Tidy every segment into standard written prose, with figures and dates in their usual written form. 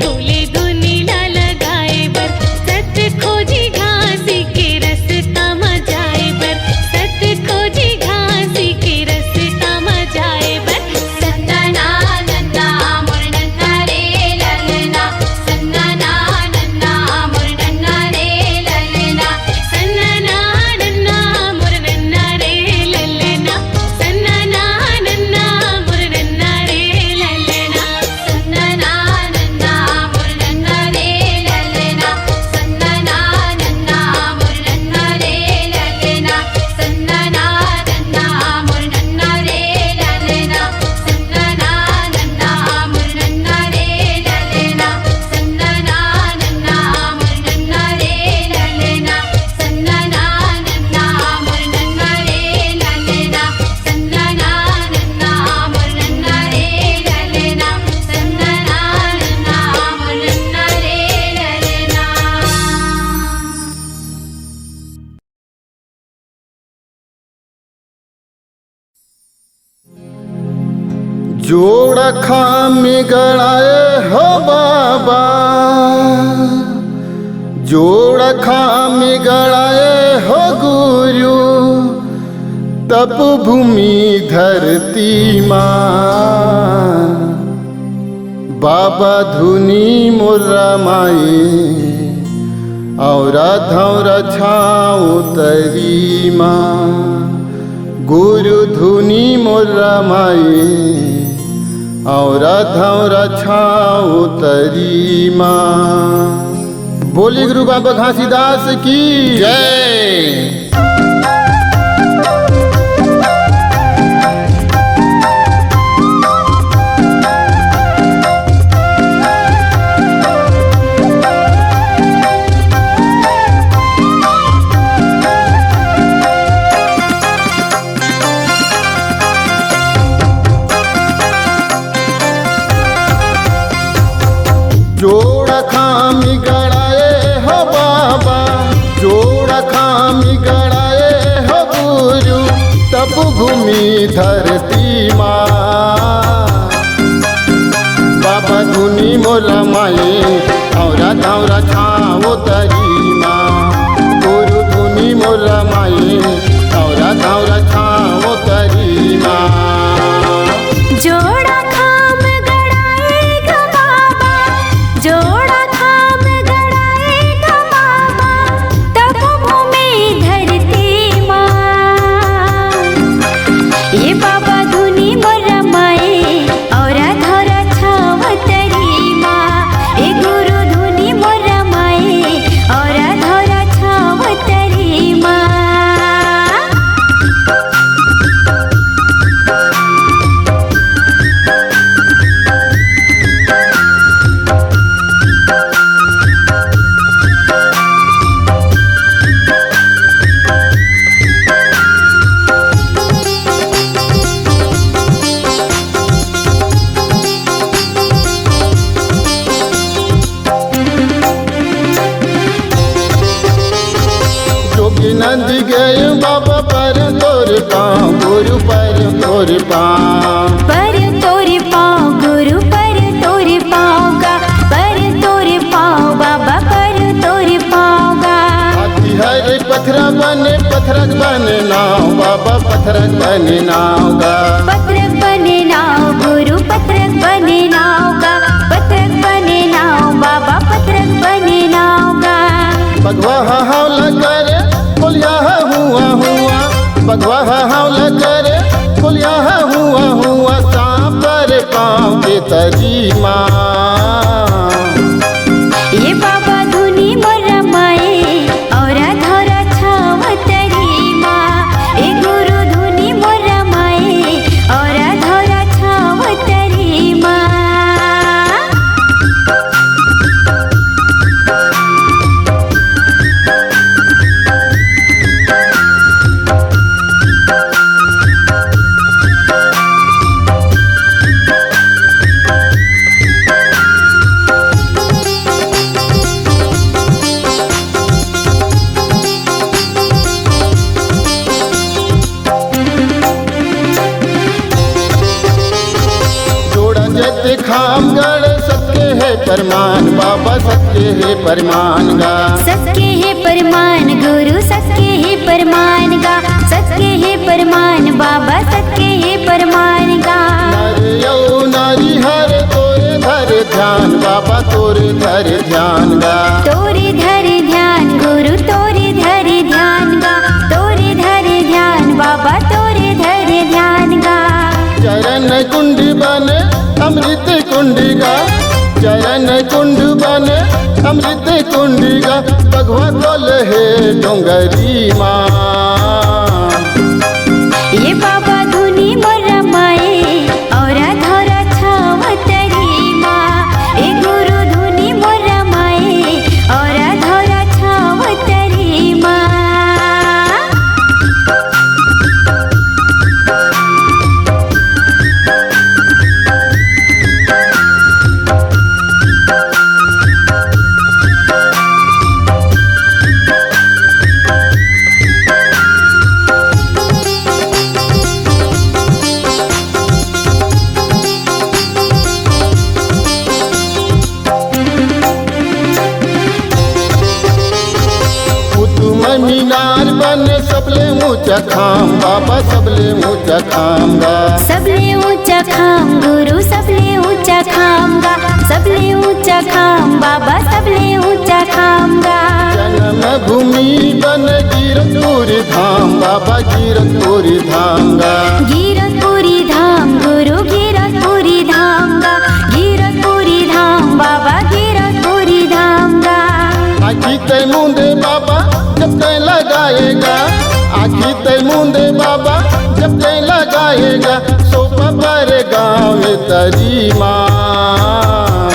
बोले धुनी ना लगाए बर, सत खोजी घासी के रस्ता मजाए बर, सत खोजी घासी के रस्ता मजाए बर। सन्ना नन्ना मोर नन्ना रे ललना, सन्ना नन्ना मोर नन्ना रे ललना, सन्ना नन्ना मोर नन्ना रे ललना, सन्ना नन्ना मोर नन्ना रे ललना, सन्ना नन्ना मोर नन्ना रे ललना, सन्ना नन्ना मोर नन्ना रे ललना, सन्ना नन्ना मोर नन्ना रे ललना, सन्ना नन्ना मोर नन्ना रे ललना, सन्ना नन्ना मोर नन्ना रे ललना, सन्ना नन्ना मोर नन्ना रे ललना, सन्ना नन्ना मोर नन्ना रे ललना, सन्ना नन्ना मोर नन्ना रे ललना। जोड़ खामी गड़ाए हो बाबा, जोड़ खामी गड़ाए हो गुरु, तप भूमि धरती माँ। बाबा धुनी मोरा माए और धौरा छाँव तरी माँ। गुरु धुनी मोरा माए और धौरा छाँव तरी माँ। बोली गुरु बाबा घासीदास की जय। जोड़ खामी गड़ाए हो बाबा, जोड़ खामी गड़ाए हो गुरु, तप भूमि धरती माँ। बाबा धुनी मोरा माए और धौरा छाँव तरी माँ। गुरु धुनी मोरा माए और धौरा छाँव तरी माँ। जोड़ा खाम गड़ाएगा बाबा, जोड़ा खाम गड़ाएगा बाबा, तप भूमि धरती माँ। ये बाबा धुनी मोरा माए और धौरा छाँव तरी माँ। ये गुरु धुनी मोरा माए और धौरा छाँव तरी माँ। जोगी नदी गए बाबा पर तोर पाँव, गुरु पर तोर पाँव। पर तोरे पाँव गुरु, पर तोरे पाँव गा, पर तोरे पाँव बाबा, पर तोरे पाँव गा। हाथी हरे पत्थर बने, पत्थरक बने नाव बाबा, पत्थरक बने नाव गा। पत्रक बने नाव गुरु, पत्रक बने नाव गा, पत्रक बने नाव बाबा, पत्रक बने नाव गा। बगवा हौला करे बोलिया हुआ हुआ, बगवा हौला करे बोलिया हुआ हुआ, सांप पर पाँव के तरी माँ। ये बाबा धुनी मोरा माए और धौरा छाँव तरी माँ। ये गुरु धुनी मोरा माए और धौरा छाँव तरी माँ। खाम गढ़ सबके है परमान बाबा सबके है परमान गा। सबके है परमान गुरु सबके है परमान गा। सबके है परमान बाबा सबके है परमान गा। नर यौ नारी हर तोरे धर ध्यान बाबा तोरे धर ध्यान गा। तोरे धर ध्यान गुरु तोरे धर ध्यान गा। तोरे धर ध्यान बाबा तोरे धर ध्यान गा। चरण कुंड बन अमृत कुंडी गा। चरण कुंड बन अमृत कुंडी गा। भगवा तोल है डोंगरी माँ। ये बाबा धुनी मोरा माए और धरा छाव तरी माँ। ए गुरु धुनी मोरा माए और धरा छाव तरी माँ। मीनार बन सबले ऊंचा खाम बाबा सबले ऊंचा खाम गा। सबले ऊंचा खाम गुरु सबले ऊंचा खाम गा। सबले ऊंचा खाम बाबा सबले ऊंचा खाम गा। जन्म भूमि बन गिरतपुरी धाम बाबा गिरतपुरी धाम गा। गिरतपुरी धाम गुरु गिरतपुरी धाम गा। गिरतपुरी धाम बाबा गिरतपुरी धाम गा। आखी ते मुंदे बाबा जब ते लगाएगा। आखी ते मुंदे बाबा जब ते लगाएगा। सोपा पर गाँव में तरी माँ।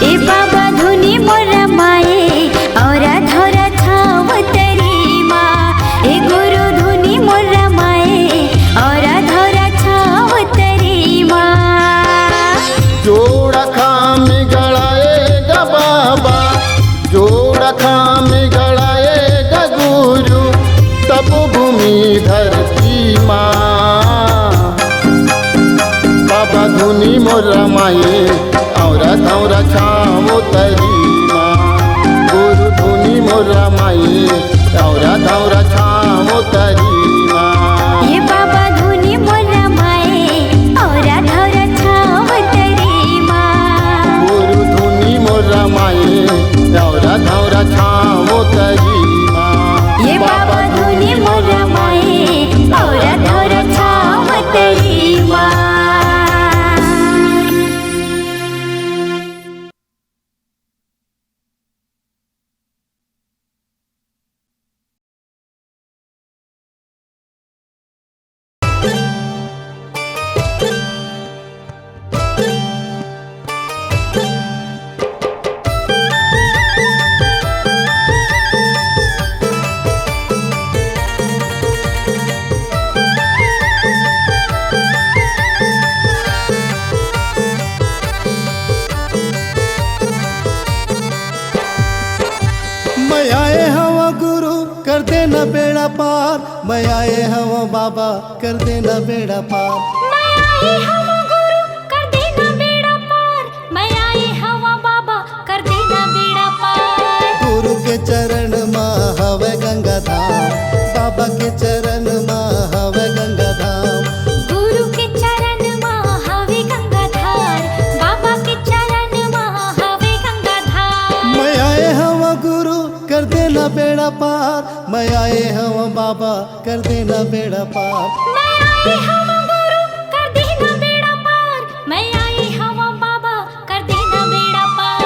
ए बाबा धुनी मोरा माए और धरा छाव तरी माँ। ए गुरु धुनी मोरा माए और धरा छाव तरी माँ। जोड़ा खाम गड़ाएगा बाबा। जोड़ा खाम गड़ाएगा गुरु तब भूमि धरती माँ। बाबा धुनी मोरा माए और धौरा छाव तरी माँ। गुरु धुनी मोरा माए और धौरा छाव तरी माँ। ये बाबा धुनी मोरा माए और धरा छाव तरी माँ। गुरु धुनी मोरा माए और धौरा छाव तरी माँ। ये बाबा धुनी मोरा माए और धरा छाव तरी माँ। मैं आए हवा गुरु कर देना बेड़ा पार। मैं आए हवा बाबा कर देना बेड़ा पार। मैं आई हवा गुरु कर देना बेड़ा पार। मैं आई हवा बाबा कर देना बेड़ा पार। गुरु के चरण माँ हवे गंगा धाम। बाबा के चरण माँ हवे गंगा धाम। गुरु के चरण माँ हवे गंगा धार। बाबा के चरण माँ हवे गंगा धार। मैं आए हवा गुरु कर देना बेड़ा पार। मैं आए हवा बाबा कर देना बेड़ा पार। मैं आई हवा गुरु कर देना बेड़ा पार। मैं आई हवा बाबा कर देना बेड़ा पार।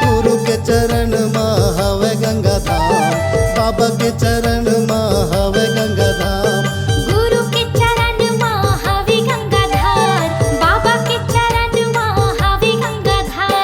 गुरु के चरण माँ हवे गंगा धाम। बाबा के चरण माँ हवे गंगा धाम। गुरु के चरण माँ हवे गंगा धार। बाबा के चरण माँ हवे गंगा धार।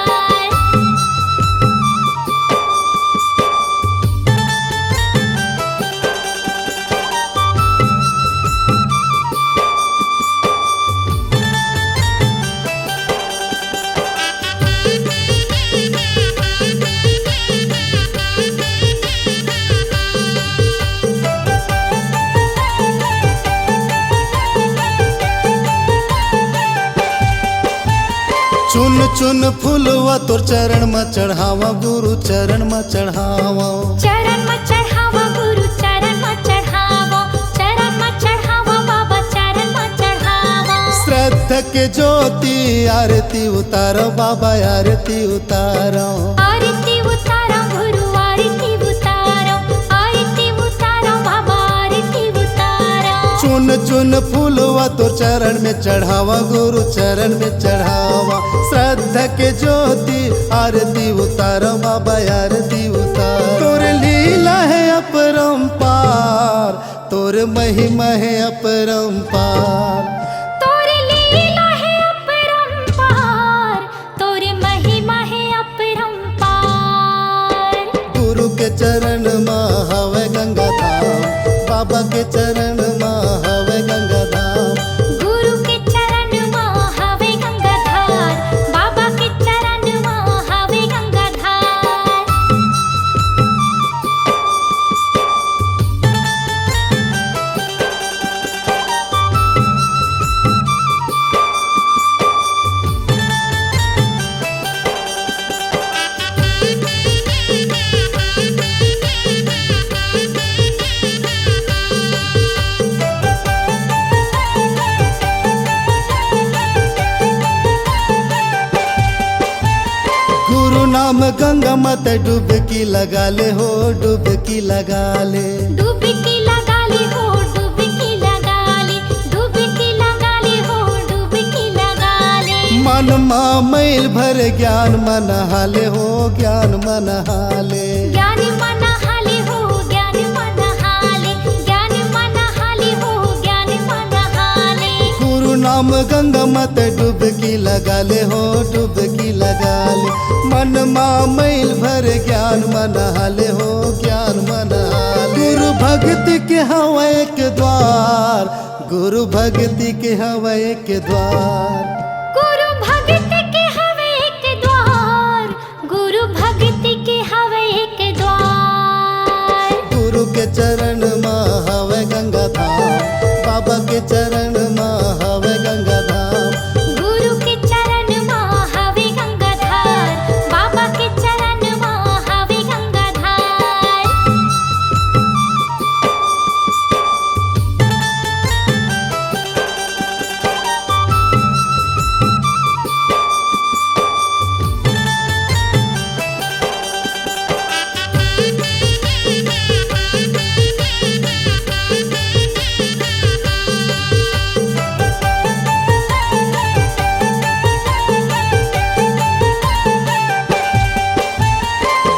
तोर चरण में चढ़ावा गुरु चरण में चढ़ावा। चरण में चढ़ावा गुरु चरण में चढ़ावा, चरण में चढ़ावा बाबा चरण में चढ़ावा। श्रद्धा के ज्योति आरती उतारो बाबा आरती उतारो। आरती उतारो गुरु आरती उतारो, आरती उतारो बाबा आरती उतारो। चुन चुन फूलवा तोर चरण में चढ़ावा गुरु चरण में चढ़ावा। श्रद्धा के ज्योति आरती उतारो बाबा आरती उतारो। तोर लीला है अपरंपार, तोर महिमा है अपरंपार। तोर लीला है अपरंपार, तोर महिमा है अपरंपार। गुरु के चरण में हवे गंगा धाम, बाबा के चरण में हवे गंगा धाम। गुरु के चरण में हवे गंगाधार, बाबा के चरण में हवे गंगाधार। गुरु नाम गंगा मत डुबकी लगा ले हो डुबकी लगा ले। डुबकी लगा ले हो डुबकी लगा ले, डुबकी लगा ले हो डुबकी लगा ले। मन मा मैल भर ज्ञान मन हाले हो ज्ञान मन हाले। ज्ञान मन हाले हो ज्ञान मन हाले, ज्ञान मन हाले हो ज्ञान मन हाले। गुरु नाम गंगा मत डुबकी लगा ले हो डुबकी लगा ले। मन मा मैल भर ज्ञान मन हाले हो ज्ञान मन हाले। गुरु भक्ति के हवा एक द्वार, गुरु भक्ति के हवा एक द्वार। गुरु भक्ति के हवे एक द्वार, गुरु भक्ति के हवे एक द्वार। गुरु के चरण में हवे गंगा धाम, बाबा के चरण में हवे गंगा धाम। गुरु के चरण में हवे गंगाधार, बाबा के चरण में हवे गंगाधार।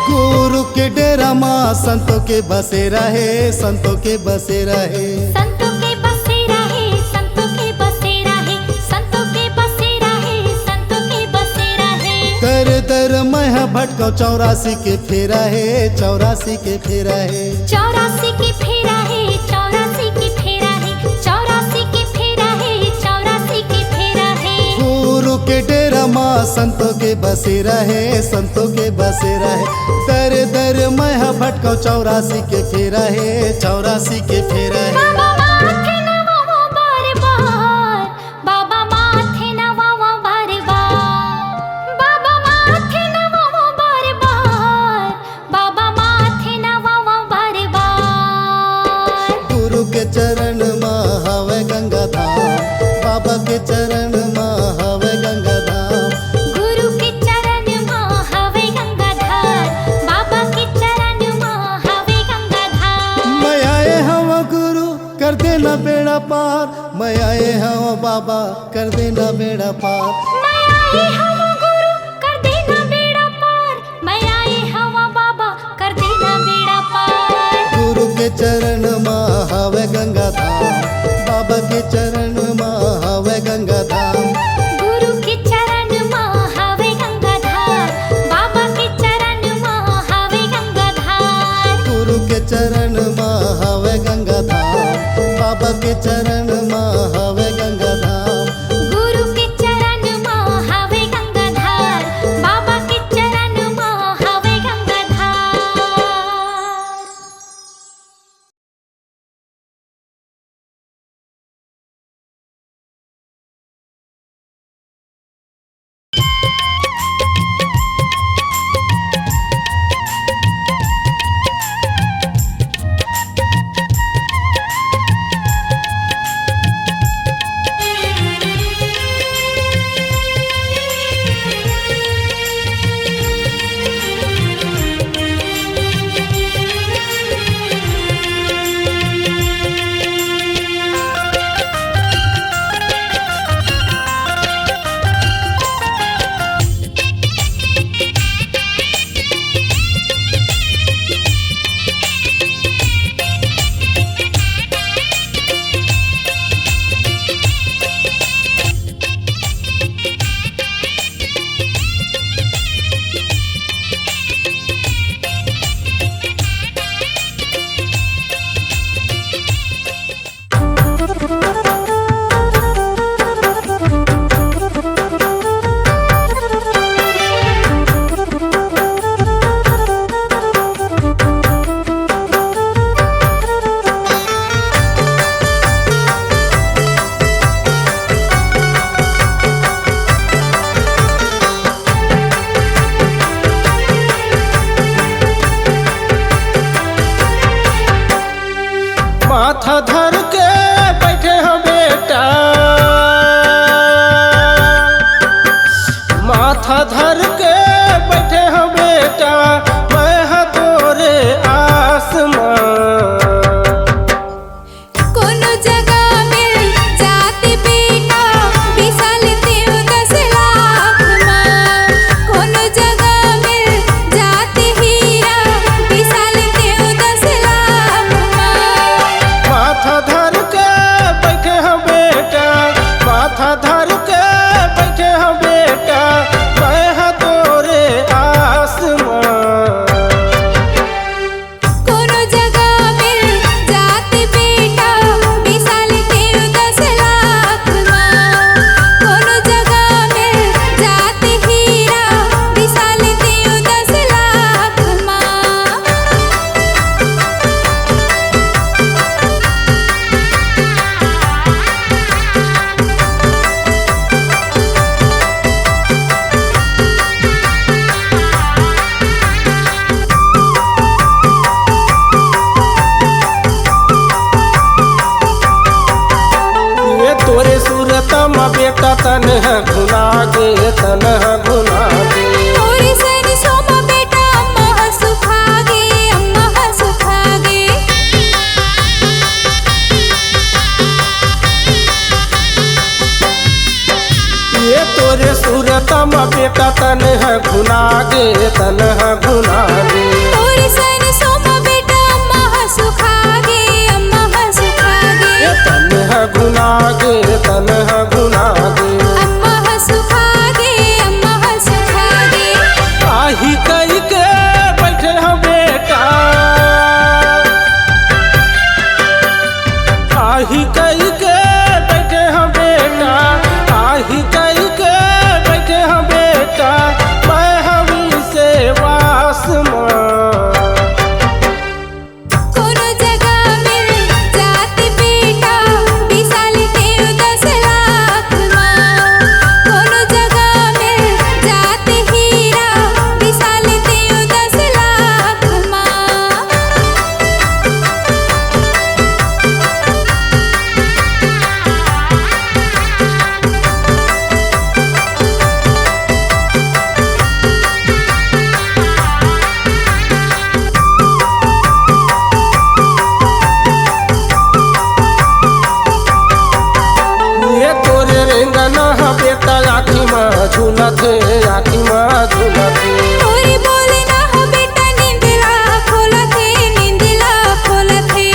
गुरु के डेरा माँ संतों के बसेरा है संतों के बसेरा है। संतों के बसेरा है, संतों के बसेरा है, संतों के बसेरा है, संतों के बसेरा है। दर दर मैं भटकाऊ 84 के फेरा है 84 के फेरा है। 84 के फेरा है, 84 के फेरा है, 84 के फेरा है, 84 के फेरा है। गुरु के डेरा माँ संतों के बसेरा है संतों के बसेरा है। दर दर मैं भटकाऊ 84 के फेरा है 84 के फेरा है। बाबा माथे नवाओ बार बार, बाबा माथे नवाओ बार बार, बाबा माथे नवाओ बार बार, बाबा माथे नवाओ बार बार। गुरु के चरण में हवे गंगा धाम, बाबा के चरण में हवे गंगा धाम। गुरु के चरण में हवे गंगाधार, बाबा के चरण में हवे गंगाधार। मैं आए हवा गुरु कर देना बेड़ा पार, मैं आए हवा बाबा कर देना बेड़ा पार। मैं आई हवा गुरु कर देना बेड़ा पार, मैं आई हवा बाबा कर देना बेड़ा पार। गुरु के चरण में हवे गंगा धाम, बाबा के चरण में हवे गंगा धाम। गुरु के चरण में हवे गंगाधार, बाबा के चरण में हवे गंगाधार। गुरु के चरण में हवे गंगा धाम, बाबा के चरण में हवे गंगा धाम। गुरु के चरण में हवे गंगाधार, बाबा के चरण में हवे गंगाधार। तनहा गुना गे। तोरी सन सोमा बेटा अम्मा सुखागे, अम्मा सुखागे। तनहा गुना गे, तनहा गुना गे। अम्मा सुखागे, अम्मा सुखागे। आही कई के बैठे हो बेटा, आही कई के बैठे हो बेटा, आही कई के बैठे हो बेटा। मैं हवी से वास कोनो जगह मिल जात बेटा विशाल देव 10 लाख माँ। कोनो जगह मिल जात हीरा विशाल देव 10 लाख माँ। ये तोरे रेंगना हा बेटा आखी माँ झूलत है, आखी माँ झूलत है। तोरी बोले ना हो बेटा नींदला खोलत है, नींदला खोलत है।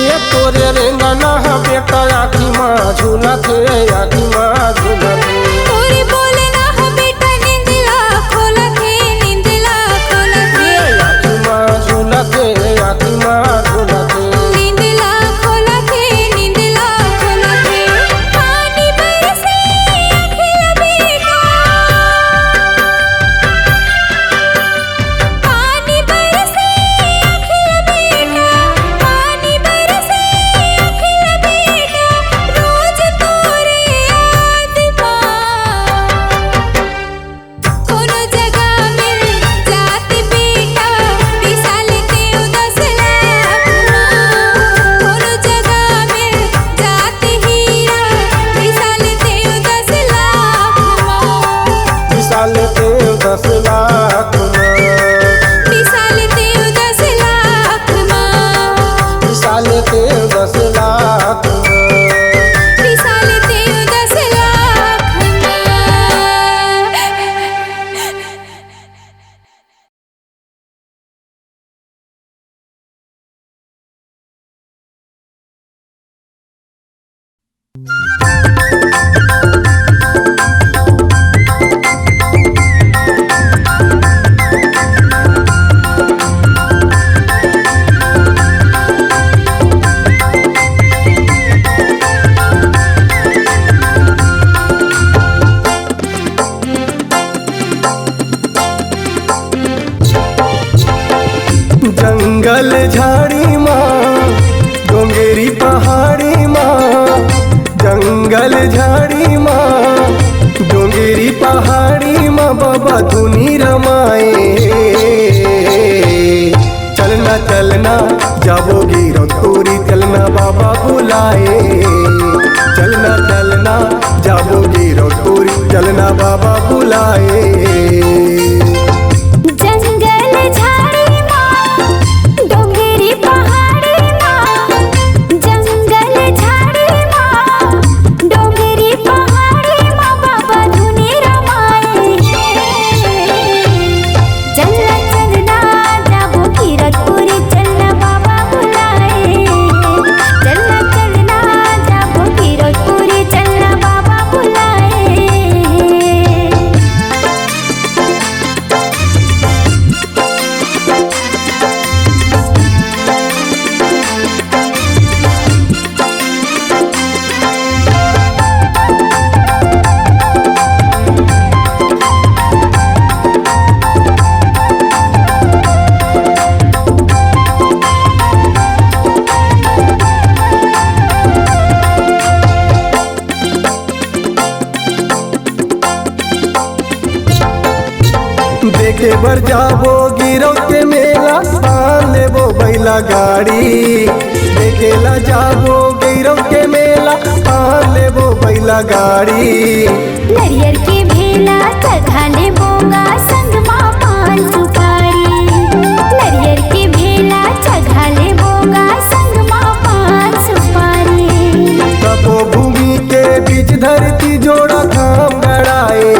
ये तोरे रेंगना हा बेटा आखी माँ झूलत है, आखी माँ झूलत है। तोरी बोले ना हो बेटा नींदला खोलत है, नींदला खोलत है। आखी माँ झूलत है, आखी माँ झूलत है। नींदला खोलत है, नींदला खोलत है। पानी बरसे अखिल बेटा, पानी बरसे अखिल बेटा, पानी बरसे अखिल बेटा। रोज तोरे याद माँ। कोनो जगह मिल जात बेटा विशाल देव 10 लाख माँ। कोनो जगह मिल जात हीरा विशाल देव 10 लाख माँ। विशाल देव 10 लाख माँ, विशाल देव 10 लाख माँ। विशाल देव 10 लाख माँ। विशाल देव 10 लाख माँ। जंगल झाड़ी माँ डोंगेरी पहाड़ी माँ, जंगल झाड़ी माँ डोंगेरी पहाड़ी माँ। बाबा धुनी रमाए चलना चलना जाबोगी रतोरी, चलना बाबा बुलाए। चलना चलना जाबोगी रतोरी, चलना बाबा बुलाए। जंगल झाड़ी माँ डोंगेरी पहाड़ी माँ, जंगल झाड़ी माँ डोंगेरी पहाड़ी माँ। बाबा धुनी रमाए चलना चलना जाबो कीरतपुरी, चलना बाबा बुलाए। चलना चलना जाबो कीरतपुरी, चलना बाबा बुलाए। देखे बर जाबो गिरौ के मेला, आन लेबो बैला गाड़ी। देखेला जाबो गिरौ के मेला, आन लेबो बैला गाड़ी। नरियर के भेला चढ़ा ले बोगा संग माँ पान सुपारी। नरियर के भेला चढ़ा ले बोगा संग माँ पान सुपारी। तपो भूमि के धरती जोड़ा काम गड़ाए,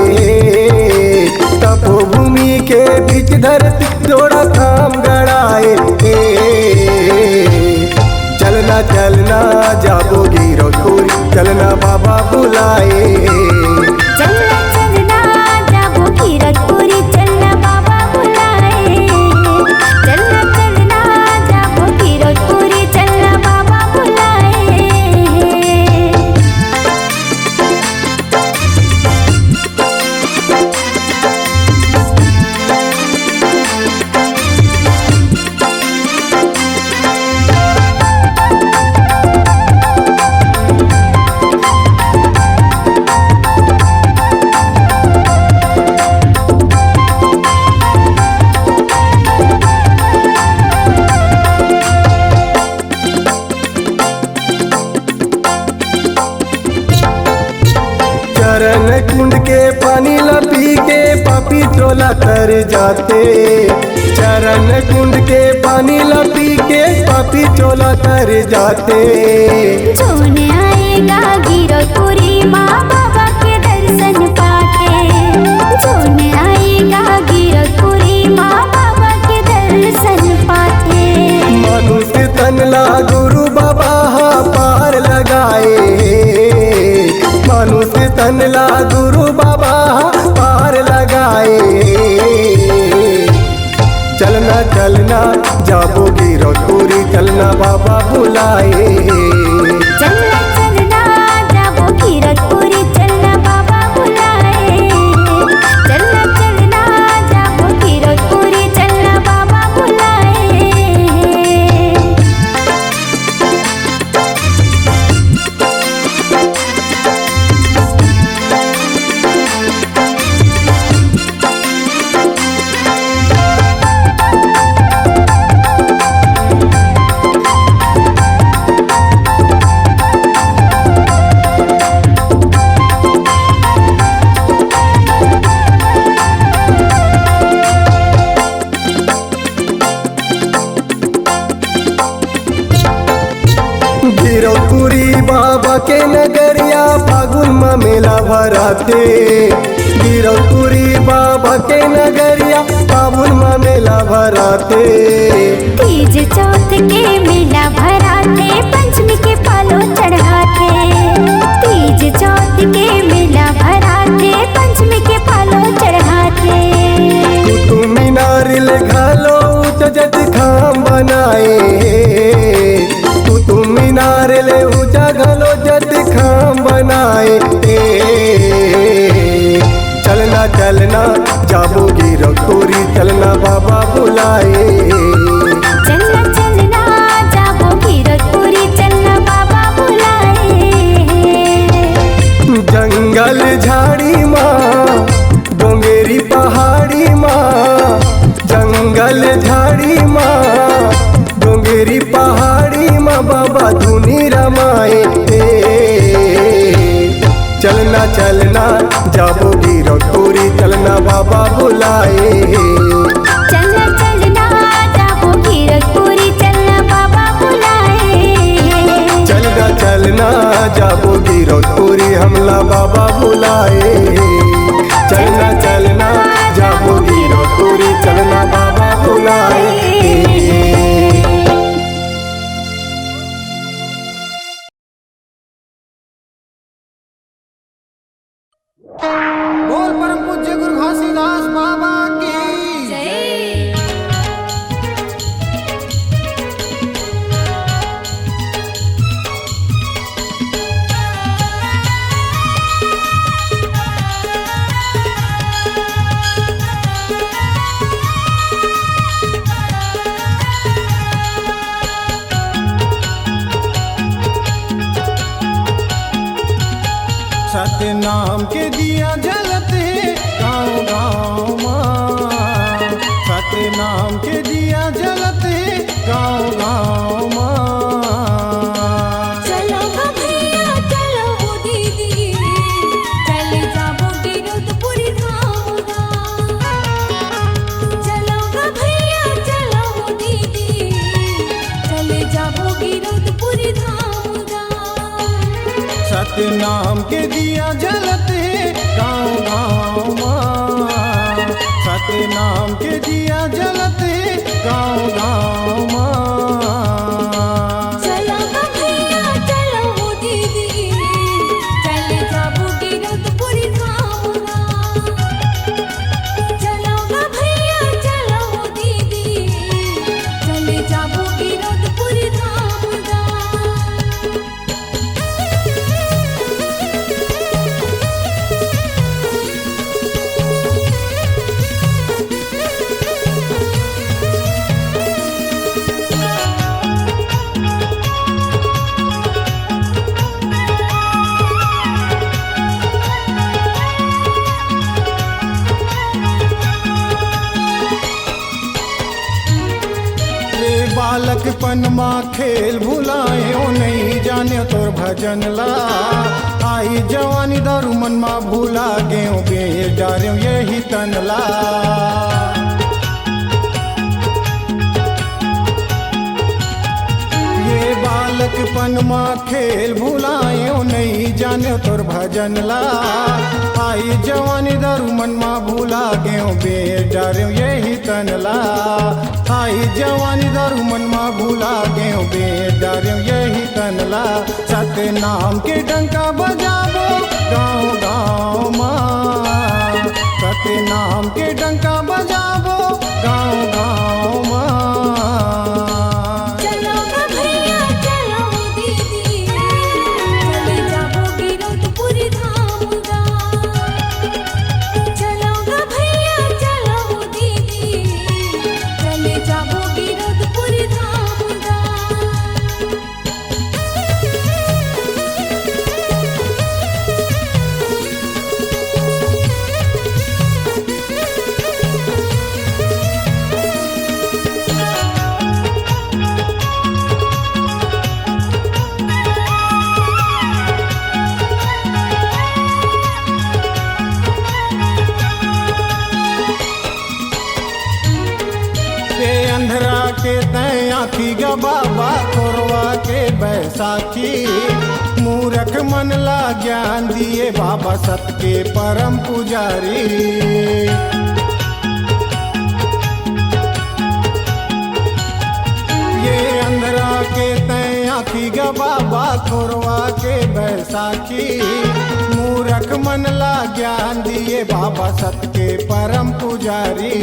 तपोभूमि के बीच धरती जोड़ा काम गड़ाए। चलना चलना जाबोगी रघुपुरी, चलना बाबा बुलाए। चलना चलना जाबो कीरतपुरी, चलना बाबा बुलाए। चलना चलना जाबो कीरतपुरी, चलना बाबा बुलाए। चरण कुंड के पानी लपी के पापी चोला तर जाते। चरण कुंड के पानी लपी के पापी चोला तर जाते। जोन आएगा कीरतपुरी माँ बाबा के दर्शन पाके। जोन आएगा कीरतपुरी माँ बाबा के दर्शन पाके। मनुष्य तन ला गुरु बाबा पार लगाए। मनुष्य तन ला गुरु बाबा पार लगाए। चलना चलना जाबोगी रघुपुरी, चलना बाबा बुलाए। चलना चलना जाबो कीरतपुरी, चलना बाबा बुलाए। चलना चलना जाबो कीरतपुरी, चलना बाबा बुलाए। गिरौपुरी बाबा के नगरिया फागुन में मेला भराते। गिरौपुरी बाबा के नगरिया फागुन में मेला भराते। तीज चौथ के मेला भराते, पंचमी के पालो चढ़ाते। तीज चौथ के मेला भराते, पंचमी के पालो चढ़ाते। कुतुब मीनार ले घालो जज खाम बनाए। कुतुब मीनार ले ऊंचा घलो जज खाम बनाए। चलना चलना जाबोगी रघुपुरी, चलना बाबा बुलाए। चलना चलना जाबो कीरतपुरी, चलना बाबा बुलाए। जंगल झाड़ी माँ डोंगेरी पहाड़ी माँ। जंगल झाड़ी माँ डोंगेरी पहाड़ी माँ बाबा धुनी रमाए। चलना चलना जाबोगी रघुपुरी, चलना बाबा बुलाए। चलना चलना जाबो कीरतपुरी, चलना बाबा बुलाए। चलना चलना जाबोगी रघुपुरी, हमला बाबा बुलाए। चलना चलना जाबोगी रघुपुरी, चलना बाबा बुलाए। बोल परम पूज्य गुरु घासीदास बाबा की सतनाम के दिया जलते गाँव गाँव माँ। सतनाम के दिया जलते गाँव गाँव माँ। चलो भैया चलो वो दीदी, चले जाबो कीरतपुरी धाम गाँव। चलो भैया चलो वो दीदी, चले जाबो कीरतपुरी धाम गाँव। सतनाम के दिया जलते गाँव गाँव माँ, सतनाम के दिया जलते गाँव गाँव माँ। चलो भैया चलो हो दीदी, चले जाबो गिरधपुरी धाम गाँव। चलो भैया चलो हो दीदी, चले जाबो गिरधपुरी धाम गाँव। रे बालकपन माँ खेल भुलायो नहीं जाने तोर भजन ला, आई जवानी दारू मन माँ भूला गयो बेर डार्यो यही तनला। ये बालकपन माँ खेल भुलायो नहीं जाने तोर भजन ला, आई जवानी दारू मन माँ भूला गयो बेर डार्यो यही तनला। आई जवानी दारू मन माँ भूला गयो बेर डार्यो यही तनला। सतनाम के डंका बजाबो गाँव गाँव माँ, सतनाम के डंका बजाबो गाँव गाँव माँ। चलो भैया चलो हो दीदी, चले जाबो गिरधपुरी धाम गाँव। चलो भैया चलो हो दीदी, चले जाबो गिरधपुरी धाम गाँव। के अंधरा के तय आखी गा बाबा कोरवा के बैसाखी, मूरख मन ला ज्ञान दिए बाबा सत के परम पुजारी। ये अंधरा के तय आखी गा बाबा कोरवा के बैसाखी, मूरख मन ला ज्ञान दिए बाबा सत के परम पुजारी।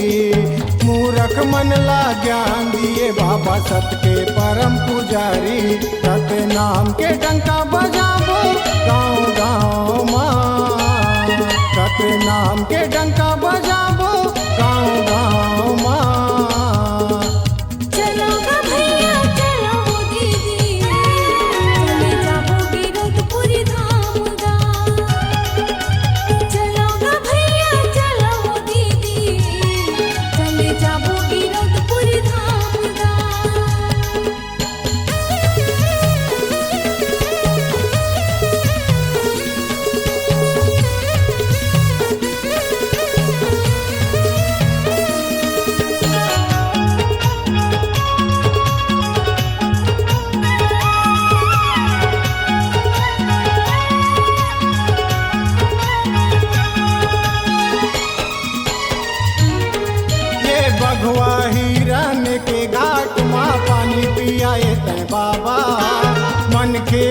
मूरख मन ला ज्ञान दिए बाबा सत के परम पुजारी। सतनाम के डंका बजाबो गाँव गाँव माँ, सतनाम के डंका बजाबो गाँव गाँव माँ। चलो भैया चलो हो दीदी, चले जाबो गिरधपुरी धाम गाँव। चलो भैया चलो हो दीदी, चले जाबो गिरधपुरी धाम गाँव। ये बघवा हिरन के घाट माँ पानी पियाए तय बाबा, मन के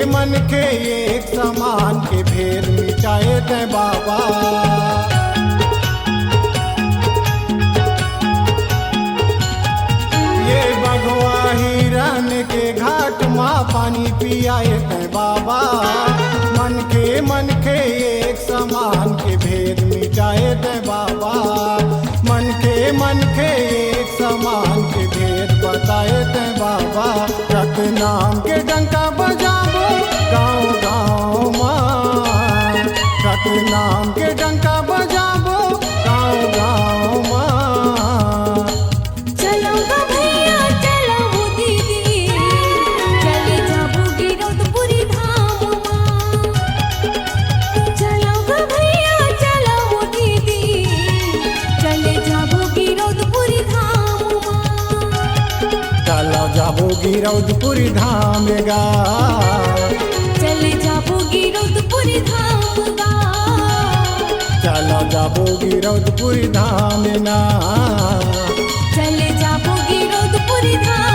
एक समान के भेर मिटाए तय बाबा। ये बघवा हिरन के घाट माँ पानी पियाए तय बाबा, मन के एक समान के भेद मिटाए तय बाबा। मन के एक समान के भेद बताए तय बाबा। सतनाम के डंका बजाबो गाँव गाँव माँ, सतनाम के डंका बजाबो गाँव गाँव माँ। चलो भैया चलो हो दीदी, चले जाबो गिरधपुरी धाम गाँव। चलो भैया चलो हो दीदी, चले जाबो गिरधपुरी धाम गाँव। चलो जाबो गिरौदपुरी धाम गा, चले जाबो गिरौदपुरी धाम बा चलो जाबो गिरौदपुरी धाम ना चले जाबो गिरौदपुरी धाम